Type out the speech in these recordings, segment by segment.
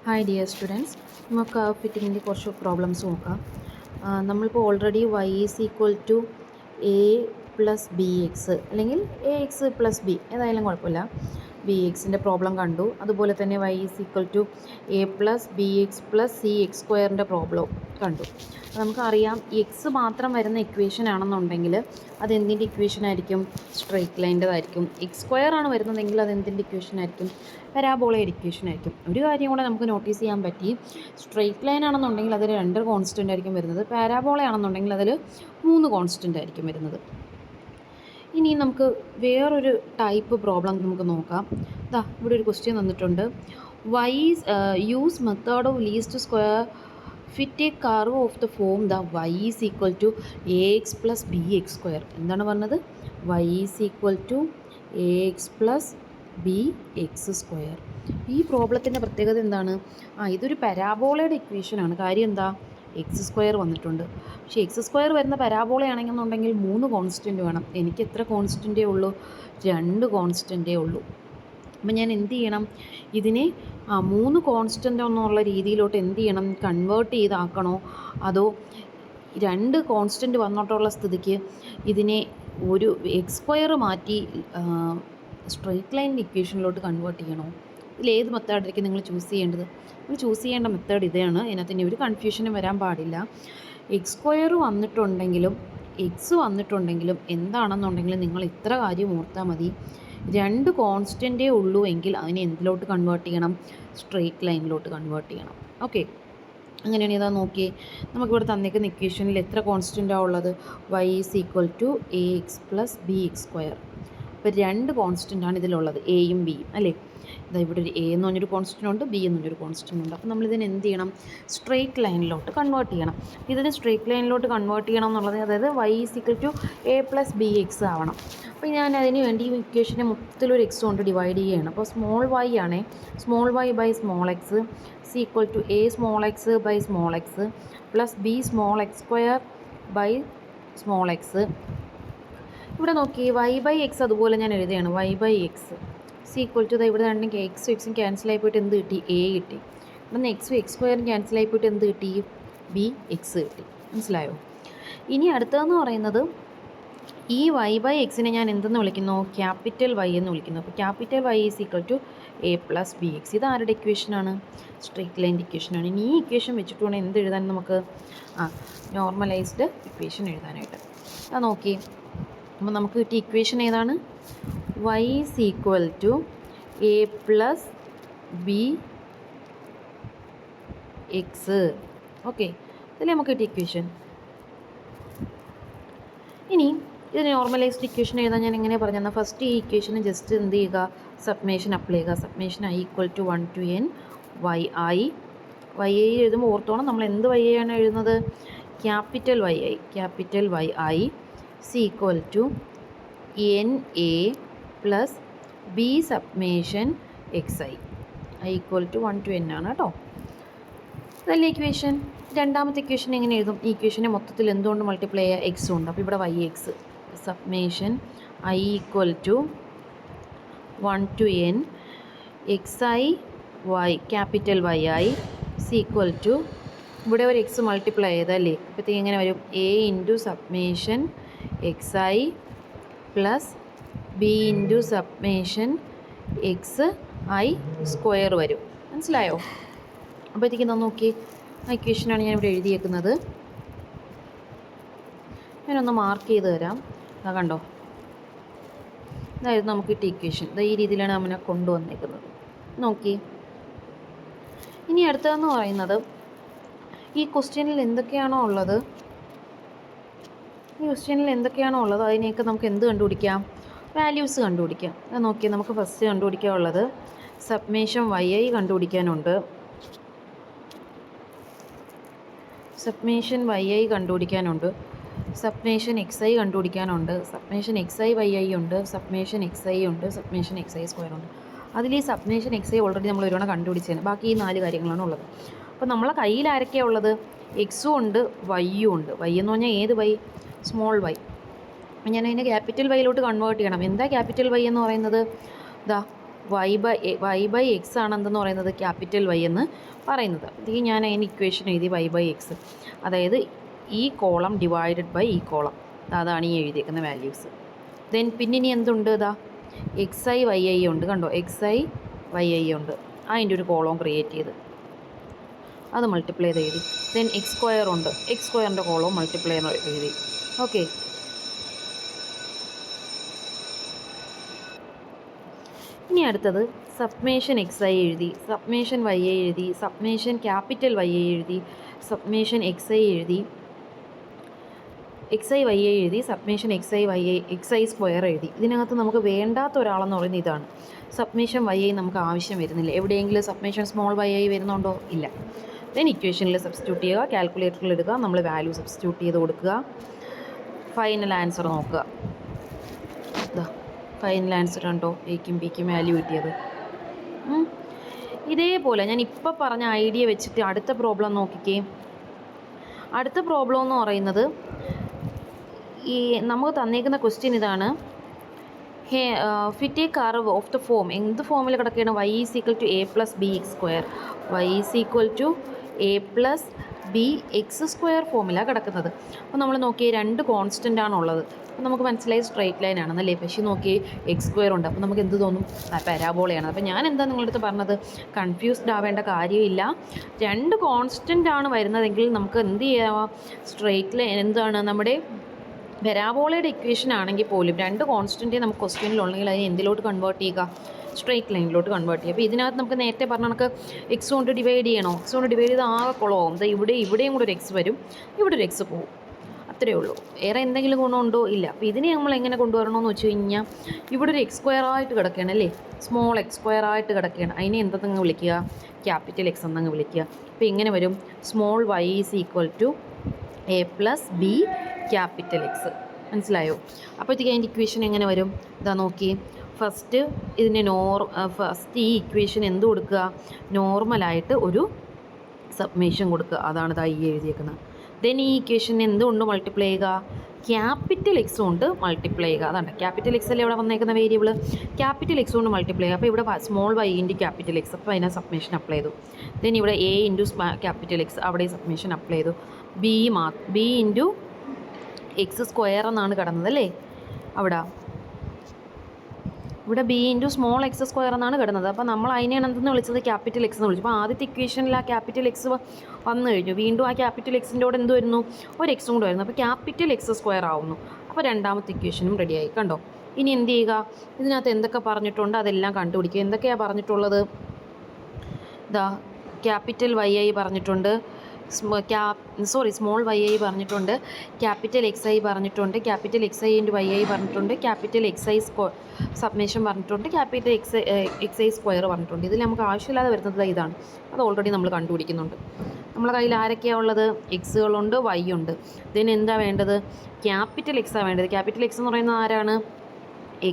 Hi dear students, നമുക്ക് ഫിറ്റിങ്ങിൻ്റെ കുറച്ച് problems നോക്കാം. നമ്മളിപ്പോൾ already y is equal to A plus B X അല്ലെങ്കിൽ എ എക്സ് പ്ലസ് ബി ഏതായാലും കുഴപ്പമില്ല, ബി എക്സിൻ്റെ പ്രോബ്ലം കണ്ടു. അതുപോലെ തന്നെ y is equal to A plus B X plus C X സ്ക്വയറിൻ്റെ പ്രോബ്ലം കണ്ടു. നമുക്കറിയാം എക്സ് മാത്രം വരുന്ന ഇക്വേഷൻ ആണെന്നുണ്ടെങ്കിൽ അതെന്തിൻ്റെ ഇക്വേഷൻ ആയിരിക്കും? സ്ട്രെയിറ്റ് ലൈൻ്റെതായിരിക്കും. എക്സ് സ്ക്വയർ ആണ് വരുന്നതെങ്കിൽ അതെന്തിൻ്റെ ഇക്വേഷൻ ആയിരിക്കും? പരാബോളയുടെ ഇക്വേഷൻ ആയിരിക്കും. ഒരു കാര്യം കൂടെ നമുക്ക് നോട്ടീസ് ചെയ്യാൻ പറ്റി, സ്ട്രെയിറ്റ് ലൈൻ ആണെന്നുണ്ടെങ്കിൽ അതിൽ 2 കോൺസ്റ്റൻ്റ് ആയിരിക്കും വരുന്നത്, പാരാബോള ആണെന്നുണ്ടെങ്കിൽ അതിൽ 3 കോൺസ്റ്റൻ്റ് ആയിരിക്കും വരുന്നത്. ഇനി നമുക്ക് വേറൊരു ടൈപ്പ് പ്രോബ്ലം നമുക്ക് നോക്കാം. ഇവിടെ ഒരു ക്വസ്റ്റ്യൻ തന്നിട്ടുണ്ട്. Use method of least square fit a curve of the form y is equal to a X plus B x square. എന്താണ് പറഞ്ഞത്? y is equal to a X plus B x square. ഈ പ്രോബ്ലത്തിൻ്റെ പ്രത്യേകത എന്താണ്? ഇതൊരു പരാബോളയുടെ ഇക്വേഷനാണ്. കാര്യം എന്താ? X square വന്നിട്ടുണ്ട്. പക്ഷേ എക്സ് സ്ക്വയർ വരുന്ന പരാബോളയാണെന്നുണ്ടെങ്കിൽ 3 കോൺസ്റ്റൻറ്റ് വേണം. എനിക്ക് എത്ര കോൺസ്റ്റൻറ്റേ ഉള്ളൂ? 2 കോൺസ്റ്റൻറ്റേ ഉള്ളൂ. അപ്പം ഞാൻ എന്ത് ചെയ്യണം? ഇതിനെ 3 കോൺസ്റ്റൻ്റ് എന്നുള്ള രീതിയിലോട്ട് എന്ത് ചെയ്യണം? കൺവേർട്ട് ചെയ്താക്കണോ, അതോ 2 കോൺസ്റ്റൻറ്റ് വന്നിട്ടുള്ള സ്ഥിതിക്ക് ഇതിനെ ഒരു എക്സ് സ്ക്വയർ മാറ്റി സ്ട്രെയിറ്റ് ലൈൻ ഇക്വേഷനിലോട്ട് കൺവേർട്ട് ചെയ്യണോ? ഇതിലേത് മെത്തേഡായിരിക്കും നിങ്ങൾ ചൂസ് ചെയ്യേണ്ടത്? നിങ്ങൾ ചൂസ് ചെയ്യേണ്ട മെത്തേഡ് ഇതാണ്. ഇതിനകത്ത് ഇനി ഒരു കൺഫ്യൂഷനും വരാൻ പാടില്ല. എക്സ് സ്ക്വയർ വന്നിട്ടുണ്ടെങ്കിലും എക്സ് വന്നിട്ടുണ്ടെങ്കിലും എന്താണെന്നുണ്ടെങ്കിലും നിങ്ങൾ ഇത്ര കാര്യം ഓർത്താൽ മതി. 2 കോൺസ്റ്റൻറ്റേ ഉള്ളൂ എങ്കിൽ അതിനെ എന്തിലോട്ട് കൺവേർട്ട് ചെയ്യണം? സ്ട്രെയിറ്റ് ലൈനിലോട്ട് കൺവേർട്ട് ചെയ്യണം. ഓക്കെ, അങ്ങനെയാണെങ്കിൽ ഇതാ നോക്കിയേ, നമുക്കിവിടെ തന്നിരിക്കുന്ന ഇക്വേഷനിൽ എത്ര കോൺസ്റ്റൻ്റാണ് ഉള്ളത്? y is equal to a X plus B x square. അപ്പോൾ 2 കോൺസ്റ്റൻ്റാണ് ഇതിലുള്ളത്, എയും ബിയും അല്ലേ. ഇവിടെ ഒരു എ എന്ന് പറഞ്ഞൊരു കോൺസ്റ്റൻ്റ് ഉണ്ട്, ബി എന്ന് പറഞ്ഞൊരു കോൺസ്റ്റൻ്റ് ഉണ്ട്. അപ്പോൾ നമ്മളിതിന് എന്ത് ചെയ്യണം? സ്ട്രെയിറ്റ് ലൈനിലോട്ട് കൺവേർട്ട് ചെയ്യണം. ഇതിന് സ്ട്രെയിറ്റ് ലൈനിലോട്ട് കൺവേർട്ട് ചെയ്യണം എന്നുള്ളത്, അതായത് y is equal to A plus B x ആവണം. അപ്പോൾ ഞാൻ അതിന് വേണ്ടി ഈ ഇക്വേഷനെ മൊത്തത്തിലൊരു എക്സ് കൊണ്ട് ഡിവൈഡ് ചെയ്യുകയാണ്. അപ്പോൾ സ്മോൾ y ആണേ, small y by small x is equal to a small x by small x plus b small x square by small x. ഇവിടെ നോക്കി y ബൈ എക്സ് അതുപോലെ ഞാൻ എഴുതുകയാണ്. y by x is equal to ഇവിടെ രണ്ടും എക്സും എക്സും cancel ആയിപ്പോയിട്ട് എന്ത് കിട്ടി? എ കിട്ടി. ഇവിടെ എക്സും എക്സ് സ്ക്വയറും ക്യാൻസൽ ആയിപ്പോയിട്ട് എന്ത് കിട്ടി? ബി എക്സ് കിട്ടി. മനസ്സിലായോ? ഇനി അടുത്തതെന്ന് പറയുന്നത്, ഈ y ബൈ എക്സിനെ ഞാൻ എന്തെന്ന് വിളിക്കുന്നു? ക്യാപിറ്റൽ y എന്ന് വിളിക്കുന്നു. അപ്പോൾ capital y is equal to A plus B x. ഇത് ആരുടെ ഇക്വേഷനാണ്? സ്ട്രെയിറ്റ് ലൈൻ്റെ ഇക്വേഷനാണ്. ഇനി ഈ ഇക്വേഷൻ വെച്ചിട്ട് വേണം എന്ത് എഴുതാൻ നമുക്ക്? നോർമലൈസ്ഡ് ഇക്വേഷൻ എഴുതാനായിട്ട്. നോക്കി, അപ്പോൾ നമുക്ക് കിട്ടിയ ഇക്വേഷൻ ഏതാണ്? y is equal to A plus B x. Okay, ഇതല്ലേ നമുക്ക് കിട്ടിയ ഇക്വേഷൻ. ഇനി ഇതിന് നോർമലൈസ്ഡ് ഇക്വേഷൻ എഴുതാൻ ഞാൻ എങ്ങനെ പറഞ്ഞാൽ, ഫസ്റ്റ് ഈ ഇക്വേഷന് ജസ്റ്റ് എന്ത് ചെയ്യുക? സബ്മേഷൻ അപ്ലൈ ചെയ്യുക. Summation i equal to 1 to n y i. y i എഴുതുമ്പോൾ ഓർത്തോണം നമ്മൾ എന്ത് y i ആണ് എഴുതുന്നത്? Capital y i. Capital y i is equal to n a plus b summation x i. i equal to 1 to n ആണ് കേട്ടോ. അതല്ലേ equation. രണ്ടാമത്തെ ഇക്വേഷൻ എങ്ങനെ എഴുതും? ഈ ഇക്വേഷനെ മൊത്തത്തിൽ എന്തുകൊണ്ട് മൾട്ടിപ്ലൈ ചെയ്യുക? എക്സ് ഉണ്ട്. അപ്പോൾ ഇവിടെ y X summation i equal to 1 to n X I y capital y i is equal to ഇവിടെ ഒരു എക്സ് മൾട്ടിപ്ലൈ ചെയ്തല്ലേ, അപ്പോഴത്തേക്ക് എങ്ങനെ വരും? A into summation X I plus B into summation X I square വരും. മനസ്സിലായോ? അപ്പോഴത്തേക്ക് നോക്കി, ആ ഇക്വേഷനാണ് ഞാനിവിടെ എഴുതിയേക്കുന്നത്. ഞാനൊന്ന് മാർക്ക് ചെയ്ത് തരാം. കണ്ടോ, ഇതായിരുന്നു നമുക്ക് കിട്ടിയ ഇക്വേഷൻ. ഈ രീതിയിലാണ് നമ്മളെ കൊണ്ടുവന്നേക്കുന്നത്. നോക്കി, ഇനി അടുത്തതെന്ന് പറയുന്നത്, ഈ ക്വസ്റ്റ്യനിൽ എന്തൊക്കെയാണോ ഉള്ളത് അതിനെയൊക്കെ നമുക്ക് എന്ത് കണ്ടുപിടിക്കാം? വാല്യൂസ് കണ്ടുപിടിക്കാം. അത് നോക്കി, നമുക്ക് ഫസ്റ്റ് കണ്ടുപിടിക്കാനുള്ളത് സബ്മേഷൻ y i കണ്ടുപിടിക്കാനുണ്ട്. സബ്മേഷൻ y i കണ്ടുപിടിക്കാനുണ്ട്. സബ്മേഷൻ എക്സ് ഐ കണ്ടുപിടിക്കാനുണ്ട്. Summation X I Y I ഉണ്ട്. സബ്മേഷൻ എക്സ് ഐ ഉണ്ട്. സബ്മേഷൻ എക്സ് ഐ സ്ക്വയർ ഉണ്ട്. അതിൽ ഈ സബ്മേഷൻ എക്സ് ഐ ഓൾറെഡി നമ്മൾ ഒരുവണ കണ്ടുപിടിച്ചതാണ്. ബാക്കി ഈ 4 കാര്യങ്ങളാണ് ഉള്ളത്. അപ്പോൾ നമ്മളെ കയ്യിൽ ആരൊക്കെയാണ് ഉള്ളത്? എക്സും ഉണ്ട്, വൈയും ഉണ്ട്. വൈ എന്ന് പറഞ്ഞാൽ ഏത് വൈ? Small Y. ഞാൻ അതിനെ ക്യാപിറ്റൽ വൈയിലോട്ട് കൺവേർട്ട് ചെയ്യണം. എന്താ ക്യാപിറ്റൽ വൈ എന്ന് പറയുന്നത്? y/x ആണ് എന്തെന്ന് പറയുന്നത് ക്യാപിറ്റൽ Y എന്ന് പറയുന്നത്. ഇത് ഞാൻ അതിന് ഇക്വേഷൻ എഴുതി y/x, അതായത് ഈ കോളം ഡിവൈഡഡ് ബൈ ഈ കോളം, അതാണ് ഈ എഴുതിയേക്കുന്ന വാല്യൂസ്. ദെൻ പിന്നെ ഇനി എന്തുണ്ട്, ഇതാ xi yi ഉണ്ട്, കണ്ടോ xi yi ഉണ്ട്, അതിൻ്റെ ഒരു കോളം ക്രിയേറ്റ് ചെയ്ത് അത് മൾട്ടിപ്ലൈ ചെയ്ത് എഴുതി. ദെൻ x² ഉണ്ട്, x²ൻ്റെ കോളവും മൾട്ടിപ്ലൈ എഴുതി. ഓക്കെ, ഇനി അടുത്തത് സബ്മേഷൻ xi എഴുതി, സബ്മേഷൻ yi എഴുതി, സബ്മേഷൻ ക്യാപിറ്റൽ yi എഴുതി, സബ്മേഷൻ xi എഴുതി, xi yi എഴുതി, സബ്മേഷൻ xi² എഴുതി. ഇതിനകത്ത് നമുക്ക് വേണ്ടാത്ത ഒരാളെന്ന് പറയുന്നത് ഇതാണ്. സബ്മേഷൻ yi നമുക്ക് ആവശ്യം വരുന്നില്ല. എവിടെയെങ്കിലും സബ്മേഷൻ സ്മോൾ yi വരുന്നുണ്ടോ? ഇല്ല. ദെൻ ഇക്വേഷനിൽ സബ്സ്റ്റിറ്റ്യൂട്ട് ചെയ്യുക, കാൽക്കുലേറ്ററിൽ എടുക്കുക, നമ്മൾ വാല്യൂ സബ്സ്റ്റിറ്റ്യൂട്ട് ചെയ്ത് കൊടുക്കുക, ഫൈനൽ ആൻസർ നോക്കുക. ഫൈനൽ ആൻസർ കണ്ടോ, എയ്ക്കും ബിക്കും വാല്യൂ കിട്ടിയത്. ഇതേപോലെ ഞാൻ ഇപ്പോൾ പറഞ്ഞ ഐഡിയ വെച്ചിട്ട് അടുത്ത പ്രോബ്ലം നോക്കിക്കേ. അടുത്ത പ്രോബ്ലം എന്ന് പറയുന്നത് ഈ നമുക്ക് തന്നേക്കുന്ന ക്വസ്റ്റ്യൻ ഇതാണ്. Fit a curve of the form, എന്ത് ഫോമിൽ കിടക്കുകയാണ്? y = a + bx², y = a + bx² ഫോമിലാണ് കിടക്കുന്നത്. അപ്പോൾ നമ്മൾ നോക്കിയേ, രണ്ട് കോൺസ്റ്റൻ്റ് ആണുള്ളത്. അപ്പോൾ നമുക്ക് മനസ്സിലായി സ്ട്രൈറ്റ് ലൈൻ ആണെന്നല്ലേ. പക്ഷേ നോക്കിയേ x² ഉണ്ട്, അപ്പോൾ നമുക്ക് എന്ത് തോന്നും? പരാബോളയാണ്. അപ്പോൾ ഞാൻ എന്താ നിങ്ങളുടെ അടുത്ത് പറഞ്ഞത്, കൺഫ്യൂസ്ഡ് ആവേണ്ട കാര്യമില്ല. രണ്ട് കോൺസ്റ്റൻ്റ് ആണ് വരുന്നതെങ്കിൽ നമുക്ക് എന്ത് ചെയ്യാം, സ്ട്രൈറ്റ് ലൈൻ എന്താണ് നമ്മുടെ പരാബോളയുടെ ഇക്വേഷൻ ആണെങ്കിൽ പോലും രണ്ട് കോൺസ്റ്റൻറ്റേ നമുക്ക് ക്വസ്റ്റ്യനിലുണ്ടെങ്കിൽ അതിനെ എന്തിലോട്ട് കൺവേർട്ട് ചെയ്യുക? സ്ട്രൈറ്റ് ലൈനിലോട്ട് കൺവേർട്ട് ചെയ്യുക. അപ്പോൾ ഇതിനകത്ത് നമുക്ക് നേരത്തെ പറഞ്ഞ കണക്ക് എക്സ് കൊണ്ട് ഡിവൈഡ് ചെയ്യണോ? എക്സ് കൊണ്ട് ഡിവൈഡ് ചെയ്ത് ആകെ കുളമാവും. ഇവിടെയും കൂടെ ഒരു എക്സ് വരും, ഇവിടെ ഒരു എക്സ് പോകും, അത്രയേ ഉള്ളൂ. വേറെ എന്തെങ്കിലും ഗുണമുണ്ടോ? ഇല്ല. അപ്പോൾ ഇതിനെ നമ്മൾ എങ്ങനെ കൊണ്ടുവരണമെന്ന് വെച്ച് കഴിഞ്ഞാൽ, ഇവിടെ ഒരു x² ആയിട്ട് കിടക്കുകയാണ് അല്ലേ, സ്മോൾ x² ആയിട്ട് കിടക്കുകയാണ്. അതിനെ എന്തെന്നങ്ങ് വിളിക്കുക? ക്യാപിറ്റൽ എക്സ് എന്നങ്ങ് വിളിക്കുക. അപ്പോൾ ഇങ്ങനെ വരും, small y = a + b capital X. മനസ്സിലായോ? അപ്പോഴത്തേക്ക് അതിൻ്റെ ഇക്വേഷൻ എങ്ങനെ വരും? ഇതാ നോക്കി, ഫസ്റ്റ് ഇതിന് ഫസ്റ്റ് ഈ ഇക്വേഷൻ എന്ത് കൊടുക്കുക? നോർമലായിട്ട് ഒരു സബ്മേഷൻ കൊടുക്കുക, അതാണ് ഇതാ ഈ എഴുതിയേക്കുന്നത്. ദെൻ ഈ ഇക്വേഷൻ എന്തുകൊണ്ട് മൾട്ടിപ്ലൈ ചെയ്യുക? ക്യാപിറ്റൽ എക്സ് കൊണ്ട് മൾട്ടിപ്ലൈ ചെയ്യുക. അതാണ് ക്യാപിറ്റൽ എക്സ് അല്ലേ ഇവിടെ വന്നേക്കുന്ന വേരിയബിൾ, ക്യാപിറ്റൽ എക്സ് കൊണ്ട് മൾട്ടിപ്ലൈ ചെയ്യുക. അപ്പോൾ ഇവിടെ സ്മോൾ y × ക്യാപിറ്റൽ എക്സ്, അപ്പോൾ അതിനെ സബ്മേഷൻ അപ്ലൈ ചെയ്തു. ദെൻ ഇവിടെ a × ക്യാപിറ്റൽ എക്സ്, അവിടെ സബ്മേഷൻ അപ്ലൈ ചെയ്തു. b × x² എന്നാണ് കിടന്നത് അല്ലേ, ഇവിടെ b × സ്മോൾ x² എന്നാണ് കിടന്നത്. അപ്പോൾ നമ്മൾ അതിനെയാണ് എന്തെന്ന് വിളിച്ചത്? ക്യാപിറ്റൽ എക്സ് എന്ന് വിളിച്ചു. അപ്പോൾ ആദ്യത്തെ ഇക്വേഷനിൽ ആ ക്യാപിറ്റൽ എക്സ് വന്നു കഴിഞ്ഞു. വീണ്ടും ആ ക്യാപിറ്റൽ എക്സിൻ്റെ കൂടെ എന്ത് വരുന്നു? ഒരു എക്സും കൂടെ വരുന്നു. അപ്പോൾ ക്യാപിറ്റൽ x² ആവുന്നു. അപ്പോൾ രണ്ടാമത്തെ ഇക്വേഷനും റെഡിയായി. കണ്ടോ? ഇനി എന്ത് ചെയ്യുക? ഇതിനകത്ത് എന്തൊക്കെ പറഞ്ഞിട്ടുണ്ട് അതെല്ലാം കണ്ടുപിടിക്കുക. എന്തൊക്കെയാണ് പറഞ്ഞിട്ടുള്ളത്? ഇതാ ക്യാപിറ്റൽ yi പറഞ്ഞിട്ടുണ്ട്, സ്മോൾ yi പറഞ്ഞിട്ടുണ്ട്, ക്യാപിറ്റൽ xi പറഞ്ഞിട്ടുണ്ട്, ക്യാപിറ്റൽ xi × yi പറഞ്ഞിട്ടുണ്ട്, ക്യാപിറ്റൽ xi സബ്മേഷൻ പറഞ്ഞിട്ടുണ്ട്, ക്യാപിറ്റൽ xi² പറഞ്ഞിട്ടുണ്ട്. ഇതിൽ നമുക്ക് ആവശ്യമില്ലാതെ വരുന്നത് ഇതാണ്. അത് ഓൾറെഡി നമ്മൾ കണ്ടുപിടിക്കുന്നുണ്ട്. നമ്മളെ കയ്യിൽ ആരൊക്കെയാണ് ഉള്ളത്? എക്സുകളുണ്ട്, y ഉണ്ട്. ഇതിന് എന്താ വേണ്ടത്? ക്യാപിറ്റൽ എക്സാണ് വേണ്ടത്. ക്യാപിറ്റൽ എക്സ് എന്ന് പറയുന്നത് ആരാണ്?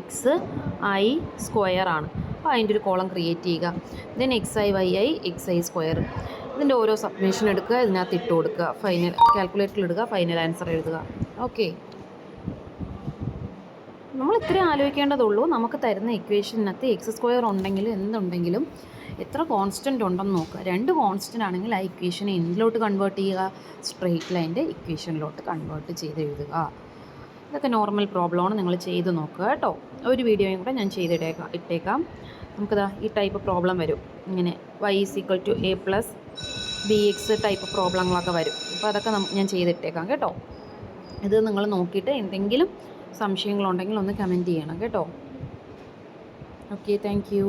xi² ആണ്. അപ്പോൾ അതിൻ്റെ ഒരു കോളം ക്രിയേറ്റ് ചെയ്യുക. Then xi yi xi². ഇതിൻ്റെ ഓരോ സബ്മിഷൻ എടുക്കുക, ഇതിനകത്ത് ഇട്ട് കൊടുക്കുക, ഫൈനൽ കാൽക്കുലേറ്ററിൽ ഇടുക, ഫൈനൽ ആൻസർ എഴുതുക. ഓക്കെ, നമ്മൾ ഇത്രയും ആലോചിക്കേണ്ടതുള്ളൂ. നമുക്ക് തരുന്ന ഇക്വേഷനകത്ത് x² ഉണ്ടെങ്കിലും എന്തുണ്ടെങ്കിലും എത്ര കോൺസ്റ്റൻ്റ് ഉണ്ടെന്ന് നോക്കുക. രണ്ട് കോൺസ്റ്റൻ്റ് ആണെങ്കിൽ ആ ഇക്വേഷനെ എന്തിലോട്ട് കൺവേർട്ട് ചെയ്യുക? സ്ട്രെയിറ്റ് ലൈൻ്റെ ഇക്വേഷനിലോട്ട് കൺവേർട്ട് ചെയ്ത് എഴുതുക. ഇതൊക്കെ നോർമൽ പ്രോബ്ലമാണ്, നിങ്ങൾ ചെയ്ത് നോക്കുക കേട്ടോ. ഒരു വീഡിയോയും കൂടെ ഞാൻ ഇട്ടേക്കാം. നമുക്കിതാ ഈ ടൈപ്പ് പ്രോബ്ലം വരും, ഇങ്ങനെ y = a + bx ടൈപ്പ് പ്രോബ്ലങ്ങളൊക്കെ വരും. അപ്പോൾ അതൊക്കെ ഞാൻ ചെയ്തിട്ടേക്കാം കേട്ടോ. ഇത് നിങ്ങൾ നോക്കിയിട്ട് എന്തെങ്കിലും സംശയങ്ങളുണ്ടെങ്കിൽ ഒന്ന് കമൻറ്റ് ചെയ്യണം കേട്ടോ. Okay, thank you.